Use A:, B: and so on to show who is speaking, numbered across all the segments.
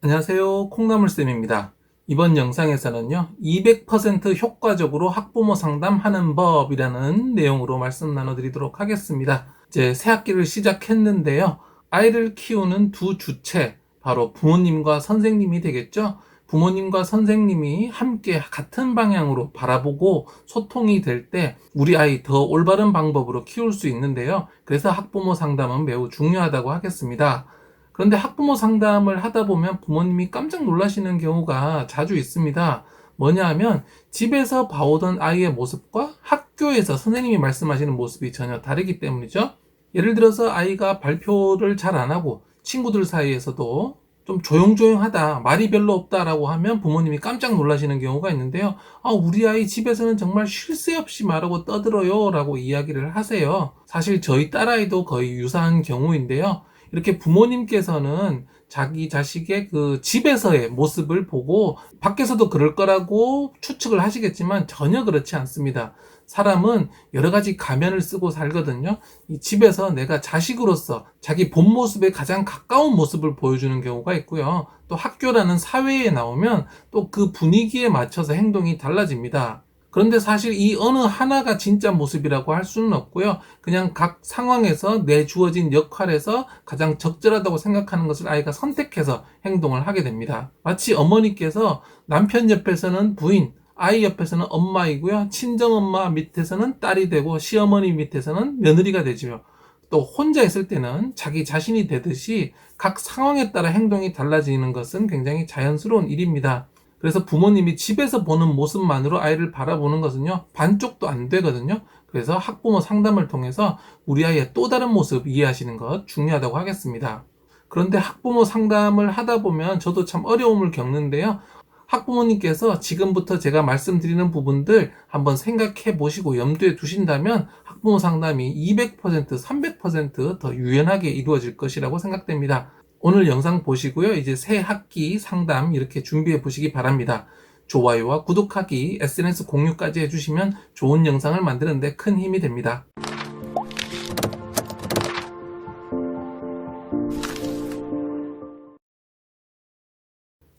A: 안녕하세요. 콩나물쌤입니다. 이번 영상에서는요, 200% 효과적으로 학부모 상담하는 법이라는 내용으로 말씀 나눠드리도록 하겠습니다. 이제 새 학기를 시작했는데요. 아이를 키우는 두 주체, 바로 부모님과 선생님이 되겠죠. 부모님과 선생님이 함께 같은 방향으로 바라보고 소통이 될 때 우리 아이 더 올바른 방법으로 키울 수 있는데요. 그래서 학부모 상담은 매우 중요하다고 하겠습니다. 그런데 학부모 상담을 하다 보면 부모님이 깜짝 놀라시는 경우가 자주 있습니다. 뭐냐 하면 집에서 봐오던 아이의 모습과 학교에서 선생님이 말씀하시는 모습이 전혀 다르기 때문이죠. 예를 들어서 아이가 발표를 잘 안 하고 친구들 사이에서도 좀 조용조용하다, 말이 별로 없다라고 하면 부모님이 깜짝 놀라시는 경우가 있는데요. 우리 아이 집에서는 정말 쉴 새 없이 말하고 떠들어요 라고 이야기를 하세요. 사실 저희 딸아이도 거의 유사한 경우인데요. 이렇게 부모님께서는 자기 자식의 그 집에서의 모습을 보고 밖에서도 그럴 거라고 추측을 하시겠지만 전혀 그렇지 않습니다. 사람은 여러 가지 가면을 쓰고 살거든요. 이 집에서 내가 자식으로서 자기 본 모습에 가장 가까운 모습을 보여주는 경우가 있고요. 또 학교라는 사회에 나오면 또 그 분위기에 맞춰서 행동이 달라집니다. 그런데 사실 이 어느 하나가 진짜 모습이라고 할 수는 없고요. 그냥 각 상황에서 내 주어진 역할에서 가장 적절하다고 생각하는 것을 아이가 선택해서 행동을 하게 됩니다. 마치 어머니께서 남편 옆에서는 부인, 아이 옆에서는 엄마이고요. 친정엄마 밑에서는 딸이 되고 시어머니 밑에서는 며느리가 되죠. 또 혼자 있을 때는 자기 자신이 되듯이 각 상황에 따라 행동이 달라지는 것은 굉장히 자연스러운 일입니다. 그래서 부모님이 집에서 보는 모습만으로 아이를 바라보는 것은요, 반쪽도 안 되거든요. 그래서 학부모 상담을 통해서 우리 아이의 또 다른 모습 이해하시는 것 중요하다고 하겠습니다. 그런데 학부모 상담을 하다 보면 저도 참 어려움을 겪는데요. 학부모님께서 지금부터 제가 말씀드리는 부분들 한번 생각해 보시고 염두에 두신다면 학부모 상담이 200%, 300%더 유연하게 이루어질 것이라고 생각됩니다. 오늘 영상 보시고요. 이제 새 학기 상담 이렇게 준비해 보시기 바랍니다. 좋아요와 구독하기, SNS 공유까지 해주시면 좋은 영상을 만드는 데 큰 힘이 됩니다.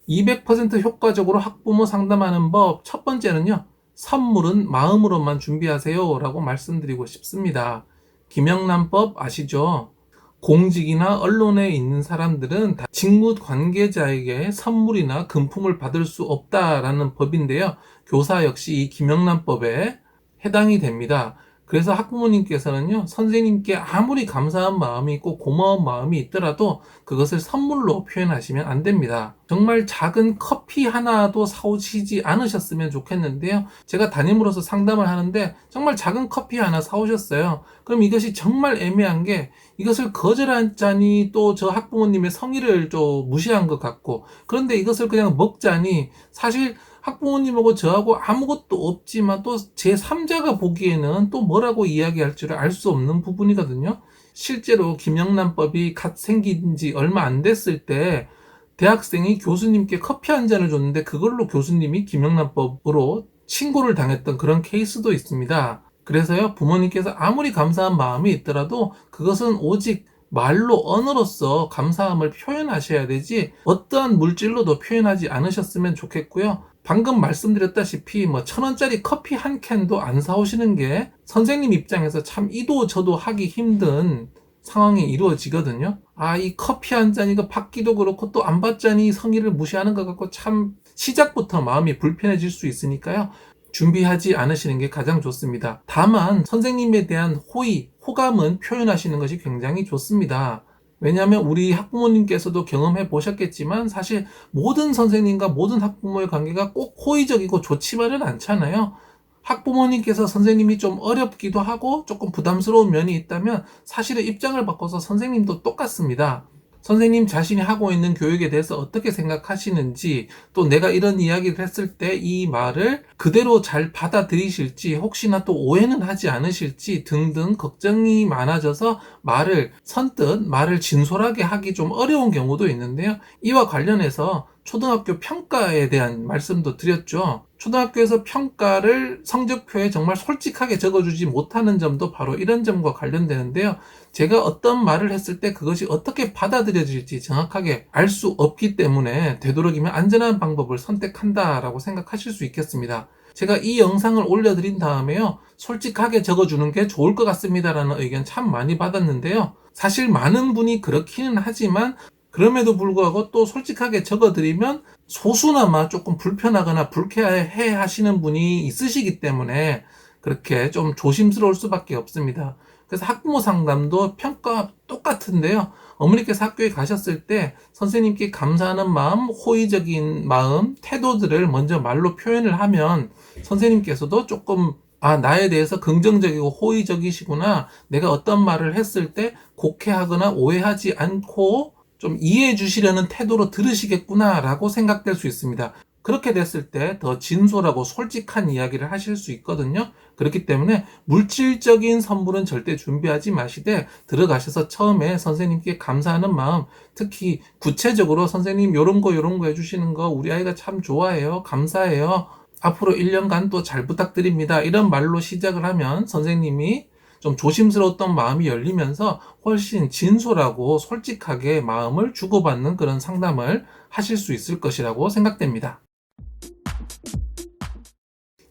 A: 200% 효과적으로 학부모 상담하는 법, 첫 번째는요. 선물은 마음으로만 준비하세요 라고 말씀드리고 싶습니다. 김영란법 아시죠? 공직이나 언론에 있는 사람들은 다 직무 관계자에게 선물이나 금품을 받을 수 없다라는 법인데요. 교사 역시 이 김영란법에 해당이 됩니다. 그래서 학부모님께서는요, 선생님께 아무리 감사한 마음이 있고 고마운 마음이 있더라도 그것을 선물로 표현하시면 안 됩니다. 정말 작은 커피 하나도 사오시지 않으셨으면 좋겠는데요. 제가 담임으로서 상담을 하는데 정말 작은 커피 하나 사오셨어요. 그럼 이것이 정말 애매한 게 이것을 거절하자니 또 저 학부모님의 성의를 좀 무시한 것 같고, 그런데 이것을 그냥 먹자니 사실 학부모님하고 저하고 아무것도 없지만 또 제3자가 보기에는 또 뭐라고 이야기할 줄을 알 수 없는 부분이거든요. 실제로 김영란법이 갓 생긴 지 얼마 안 됐을 때 대학생이 교수님께 커피 한 잔을 줬는데 그걸로 교수님이 김영란법으로 신고를 당했던 그런 케이스도 있습니다. 그래서요, 부모님께서 아무리 감사한 마음이 있더라도 그것은 오직 말로 언어로서 감사함을 표현하셔야 되지 어떠한 물질로도 표현하지 않으셨으면 좋겠고요. 방금 말씀드렸다시피 1,000원짜리 커피 한 캔도 안 사오시는 게 선생님 입장에서 참 이도 저도 하기 힘든 상황이 이루어지거든요. 이 커피 한 잔 이거 받기도 그렇고 또 안 받자니 성의를 무시하는 것 같고 참 시작부터 마음이 불편해질 수 있으니까요. 준비하지 않으시는 게 가장 좋습니다. 다만 선생님에 대한 호의, 호감은 표현하시는 것이 굉장히 좋습니다. 왜냐하면 우리 학부모님께서도 경험해 보셨겠지만 사실 모든 선생님과 모든 학부모의 관계가 꼭 호의적이고 좋지만은 않잖아요. 학부모님께서 선생님이 좀 어렵기도 하고 조금 부담스러운 면이 있다면 사실은 입장을 바꿔서 선생님도 똑같습니다. 선생님 자신이 하고 있는 교육에 대해서 어떻게 생각하시는지, 또 내가 이런 이야기를 했을 때 이 말을 그대로 잘 받아들이실지, 혹시나 또 오해는 하지 않으실지 등등 걱정이 많아져서 말을 진솔하게 하기 좀 어려운 경우도 있는데요. 이와 관련해서 초등학교 평가에 대한 말씀도 드렸죠. 초등학교에서 평가를 성적표에 정말 솔직하게 적어주지 못하는 점도 바로 이런 점과 관련되는데요. 제가 어떤 말을 했을 때 그것이 어떻게 받아들여질지 정확하게 알 수 없기 때문에 되도록이면 안전한 방법을 선택한다라고 생각하실 수 있겠습니다. 제가 이 영상을 올려드린 다음에요, 솔직하게 적어주는 게 좋을 것 같습니다라는 의견 참 많이 받았는데요. 사실 많은 분이 그렇기는 하지만 그럼에도 불구하고 또 솔직하게 적어드리면 소수나마 조금 불편하거나 불쾌해 하시는 분이 있으시기 때문에 그렇게 좀 조심스러울 수밖에 없습니다. 그래서 학부모 상담도 평가와 똑같은데요. 어머니께서 학교에 가셨을 때 선생님께 감사하는 마음, 호의적인 마음, 태도들을 먼저 말로 표현을 하면 선생님께서도 조금 나에 대해서 긍정적이고 호의적이시구나. 내가 어떤 말을 했을 때 곡해하거나 오해하지 않고 좀 이해해 주시려는 태도로 들으시겠구나 라고 생각될 수 있습니다. 그렇게 됐을 때 더 진솔하고 솔직한 이야기를 하실 수 있거든요. 그렇기 때문에 물질적인 선물은 절대 준비하지 마시되 들어가셔서 처음에 선생님께 감사하는 마음, 특히 구체적으로 선생님 요런 거 해주시는 거 우리 아이가 참 좋아해요. 감사해요. 앞으로 1년간 또 잘 부탁드립니다. 이런 말로 시작을 하면 선생님이 좀 조심스러웠던 마음이 열리면서 훨씬 진솔하고 솔직하게 마음을 주고받는 그런 상담을 하실 수 있을 것이라고 생각됩니다.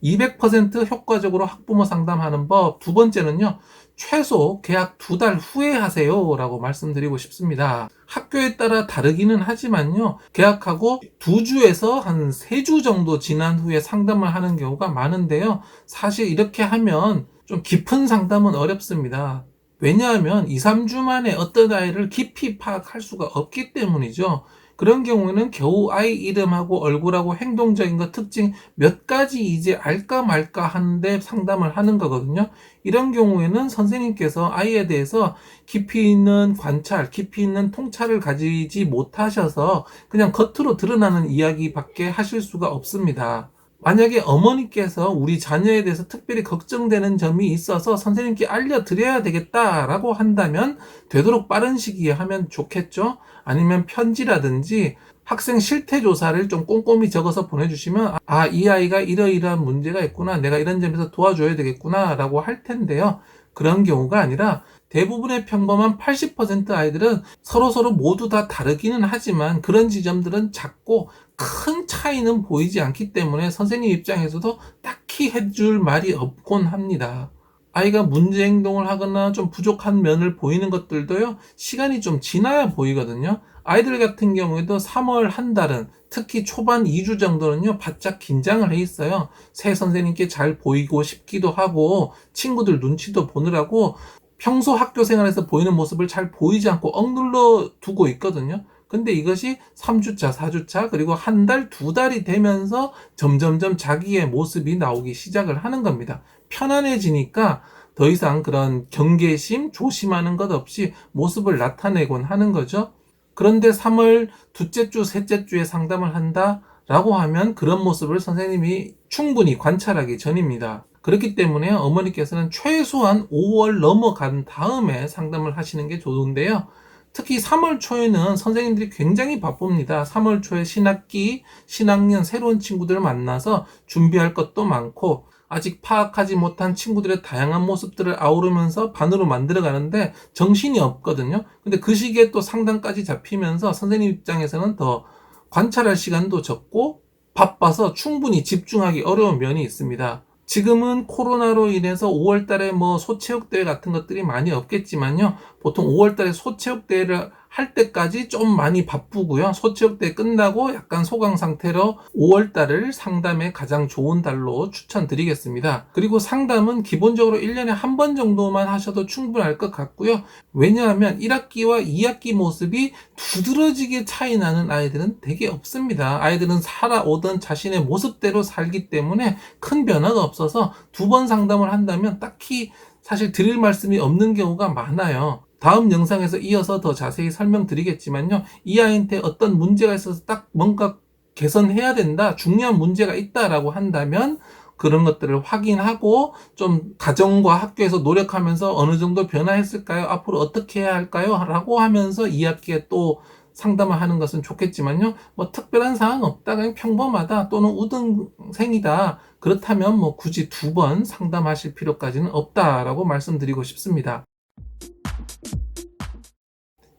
A: 200% 효과적으로 학부모 상담하는 법, 두 번째는요, 최소 계약 2달 후에 하세요 라고 말씀드리고 싶습니다. 학교에 따라 다르기는 하지만요, 계약하고 2주에서 한 3주 정도 지난 후에 상담을 하는 경우가 많은데요, 사실 이렇게 하면 좀 깊은 상담은 어렵습니다. 왜냐하면 2, 3주 만에 어떤 아이를 깊이 파악할 수가 없기 때문이죠. 그런 경우에는 겨우 아이 이름하고 얼굴하고 행동적인 것 특징 몇 가지 이제 알까 말까 하는데 상담을 하는 거거든요. 이런 경우에는 선생님께서 아이에 대해서 깊이 있는 관찰, 깊이 있는 통찰을 가지지 못하셔서 그냥 겉으로 드러나는 이야기밖에 하실 수가 없습니다. 만약에 어머니께서 우리 자녀에 대해서 특별히 걱정되는 점이 있어서 선생님께 알려드려야 되겠다라고 한다면 되도록 빠른 시기에 하면 좋겠죠? 아니면 편지라든지 학생 실태 조사를 좀 꼼꼼히 적어서 보내주시면 이 아이가 이러이러한 문제가 있구나, 내가 이런 점에서 도와줘야 되겠구나 라고 할 텐데요. 그런 경우가 아니라 대부분의 평범한 80% 아이들은 서로 모두 다 다르기는 하지만 그런 지점들은 작고 큰 차이는 보이지 않기 때문에 선생님 입장에서도 딱히 해줄 말이 없곤 합니다. 아이가 문제 행동을 하거나 좀 부족한 면을 보이는 것들도요, 시간이 좀 지나야 보이거든요. 아이들 같은 경우에도 3월 한 달은, 특히 초반 2주 정도는요, 바짝 긴장을 해 있어요. 새 선생님께 잘 보이고 싶기도 하고, 친구들 눈치도 보느라고 평소 학교 생활에서 보이는 모습을 잘 보이지 않고 억눌러 두고 있거든요. 근데 이것이 3주차, 4주차, 그리고 한 달, 2달이 되면서 점점점 자기의 모습이 나오기 시작을 하는 겁니다. 편안해지니까 더 이상 그런 경계심, 조심하는 것 없이 모습을 나타내곤 하는 거죠. 그런데 3월 둘째 주, 셋째 주에 상담을 한다라고 하면 그런 모습을 선생님이 충분히 관찰하기 전입니다. 그렇기 때문에 어머니께서는 최소한 5월 넘어간 다음에 상담을 하시는 게 좋은데요. 특히 3월 초에는 선생님들이 굉장히 바쁩니다. 3월 초에 신학기, 신학년 새로운 친구들을 만나서 준비할 것도 많고 아직 파악하지 못한 친구들의 다양한 모습들을 아우르면서 반으로 만들어가는데 정신이 없거든요. 근데 그 시기에 또 상담까지 잡히면서 선생님 입장에서는 더 관찰할 시간도 적고 바빠서 충분히 집중하기 어려운 면이 있습니다. 지금은 코로나로 인해서 5월 달에 소체육대회 같은 것들이 많이 없겠지만요. 보통 5월 달에 소체육대회를 할 때까지 좀 많이 바쁘고요. 소체육대회 끝나고 약간 소강 상태로 5월 달을 상담에 가장 좋은 달로 추천드리겠습니다. 그리고 상담은 기본적으로 1년에 한 번 정도만 하셔도 충분할 것 같고요. 왜냐하면 1학기와 2학기 모습이 두드러지게 차이 나는 아이들은 되게 없습니다. 아이들은 살아오던 자신의 모습대로 살기 때문에 큰 변화가 없어서 2번 상담을 한다면 딱히 사실 드릴 말씀이 없는 경우가 많아요. 다음 영상에서 이어서 더 자세히 설명드리겠지만요. 이 아이한테 어떤 문제가 있어서 딱 뭔가 개선해야 된다, 중요한 문제가 있다라고 한다면 그런 것들을 확인하고 좀 가정과 학교에서 노력하면서 어느 정도 변화했을까요? 앞으로 어떻게 해야 할까요? 라고 하면서 2학기에 또 상담을 하는 것은 좋겠지만요. 뭐 특별한 사항 없다, 그냥 평범하다 또는 우등생이다. 그렇다면 뭐 굳이 2번 상담하실 필요까지는 없다라고 말씀드리고 싶습니다.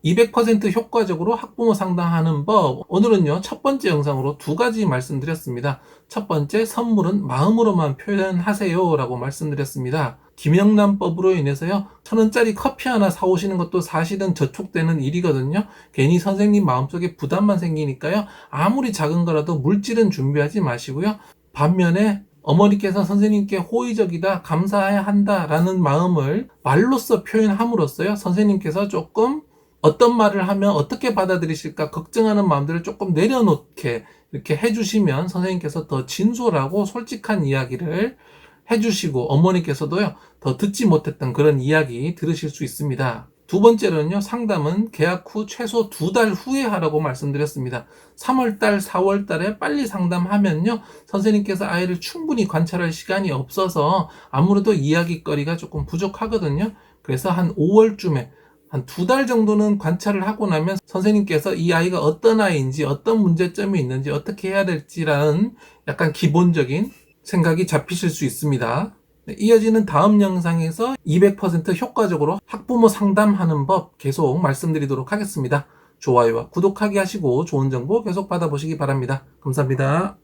A: 200% 효과적으로 학부모 상담하는 법. 오늘은요, 첫 번째 영상으로 2가지 말씀드렸습니다. 첫 번째, 선물은 마음으로만 표현하세요 라고 말씀드렸습니다. 김영란법으로 인해서요, 1,000원짜리 커피 하나 사오시는 것도 사실은 저촉되는 일이거든요. 괜히 선생님 마음속에 부담만 생기니까요, 아무리 작은 거라도 물질은 준비하지 마시고요. 반면에 어머니께서 선생님께 호의적이다, 감사해야 한다 라는 마음을 말로써 표현함으로써요, 선생님께서 조금 어떤 말을 하면 어떻게 받아들이실까 걱정하는 마음들을 조금 내려놓게 이렇게 해주시면 선생님께서 더 진솔하고 솔직한 이야기를 해주시고 어머니께서도요, 더 듣지 못했던 그런 이야기 들으실 수 있습니다. 2번째로는요, 상담은 계약 후 최소 2달 후에 하라고 말씀드렸습니다. 3월달, 4월달에 빨리 상담하면요, 선생님께서 아이를 충분히 관찰할 시간이 없어서 아무래도 이야기거리가 조금 부족하거든요. 그래서 한 5월쯤에 한 2달 정도는 관찰을 하고 나면 선생님께서 이 아이가 어떤 아이인지, 어떤 문제점이 있는지, 어떻게 해야 될지라는 약간 기본적인 생각이 잡히실 수 있습니다. 네, 이어지는 다음 영상에서 200% 효과적으로 학부모 상담하는 법 계속 말씀드리도록 하겠습니다. 좋아요와 구독하기 하시고 좋은 정보 계속 받아보시기 바랍니다. 감사합니다.